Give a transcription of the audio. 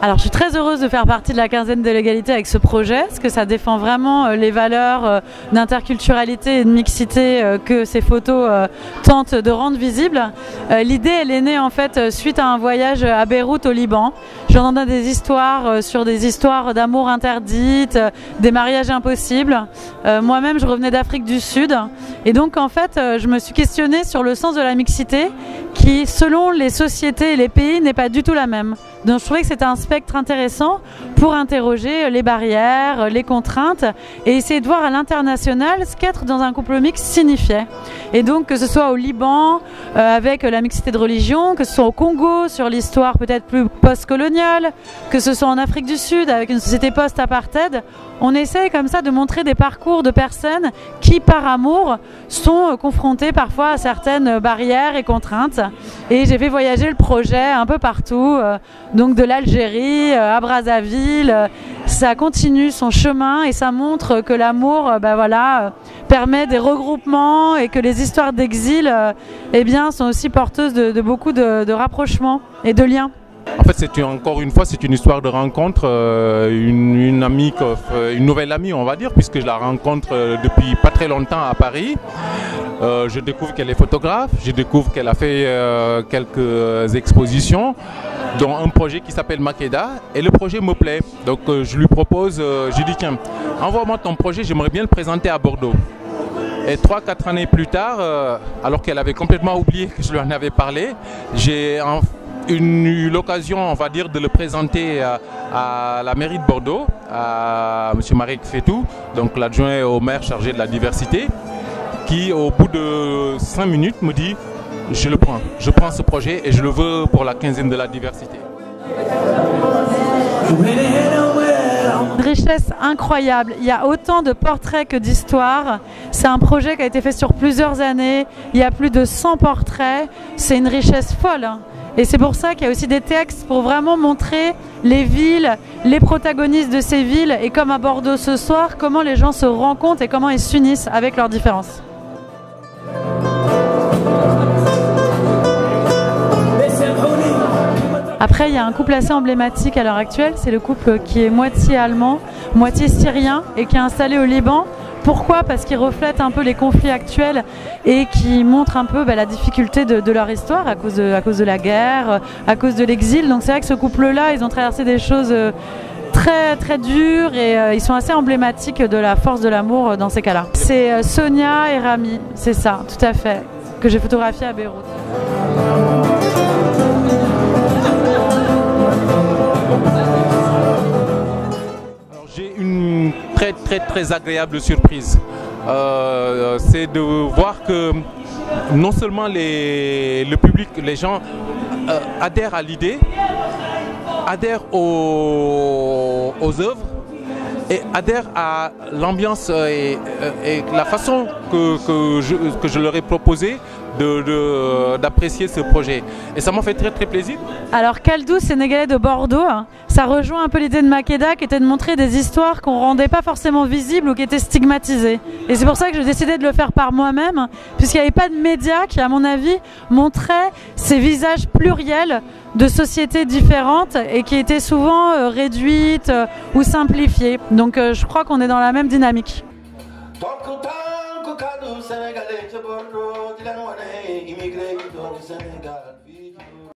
Alors je suis très heureuse de faire partie de la quinzaine de l'égalité avec ce projet, parce que ça défend vraiment les valeurs d'interculturalité et de mixité que ces photos tentent de rendre visibles. L'idée elle est née en fait suite à un voyage à Beyrouth au Liban. J'entendais des histoires sur des histoires d'amour interdites, des mariages impossibles. Moi-même je revenais d'Afrique du Sud et donc en fait je me suis questionnée sur le sens de la mixité qui selon les sociétés et les pays n'est pas du tout la même. Donc je trouvais que c'était un spectre intéressant pour interroger les barrières, les contraintes et essayer de voir à l'international ce qu'être dans un couple mixte signifiait. Et donc que ce soit au Liban avec la mixité de religion, que ce soit au Congo sur l'histoire peut-être plus post-coloniale, que ce soit en Afrique du Sud avec une société post-apartheid, on essaye comme ça de montrer des parcours de personnes qui par amour sont confrontées parfois à certaines barrières et contraintes. Et j'ai fait voyager le projet un peu partout, donc de l'Algérie à Brazzaville. Ça continue son chemin et ça montre que l'amour permet des regroupements et que les histoires d'exil sont aussi porteuses de beaucoup de rapprochements et de liens. En fait, encore une fois, c'est une histoire de rencontre, une amie, une nouvelle amie, on va dire, puisque je la rencontre depuis pas très longtemps à Paris. Je découvre qu'elle est photographe, je découvre qu'elle a fait quelques expositions, dont un projet qui s'appelle Makeda, et le projet me plaît. Donc je lui propose, je lui dis tiens, envoie-moi ton projet, j'aimerais bien le présenter à Bordeaux. Et 3-4 années plus tard, alors qu'elle avait complètement oublié que je lui en avais parlé, j'ai eu l'occasion, on va dire, de le présenter à la mairie de Bordeaux, à M. Marek Fetou, donc l'adjoint au maire chargé de la diversité, qui au bout de 5 minutes me dit je prends ce projet et je le veux pour la quinzaine de la diversité. Une richesse incroyable, il y a autant de portraits que d'histoires. C'est un projet qui a été fait sur plusieurs années, il y a plus de 100 portraits, c'est une richesse folle. Et c'est pour ça qu'il y a aussi des textes pour vraiment montrer les villes, les protagonistes de ces villes et comme à Bordeaux ce soir, comment les gens se rencontrent et comment ils s'unissent avec leurs différences. Après, il y a un couple assez emblématique à l'heure actuelle, c'est le couple qui est moitié allemand, moitié syrien et qui est installé au Liban. Pourquoi? Parce qu'ils reflètent un peu les conflits actuels et qui montrent un peu la difficulté de leur histoire à cause de la guerre, à cause de l'exil. Donc c'est vrai que ce couple-là, ils ont traversé des choses très très dures et ils sont assez emblématiques de la force de l'amour dans ces cas-là. C'est Sonia et Rami, c'est ça, tout à fait, que j'ai photographié à Beyrouth. J'ai une très agréable surprise. C'est de voir que non seulement le public, les gens adhèrent à l'idée, adhèrent aux œuvres et adhèrent à l'ambiance et la façon que je leur ai proposé d'apprécier ce projet. Et ça m'a fait très plaisir. Alors Kaldou, sénégalais de Bordeaux, ça rejoint un peu l'idée de Makeda qui était de montrer des histoires qu'on ne rendait pas forcément visibles ou qui étaient stigmatisées. Et c'est pour ça que j'ai décidé de le faire par moi-même, puisqu'il n'y avait pas de médias qui, à mon avis, montraient ces visages pluriels de sociétés différentes et qui étaient souvent réduites ou simplifiées. Donc je crois qu'on est dans la même dynamique. Sénégalais ca Bordeaux di leen wane immigré yi doon Sénégal fii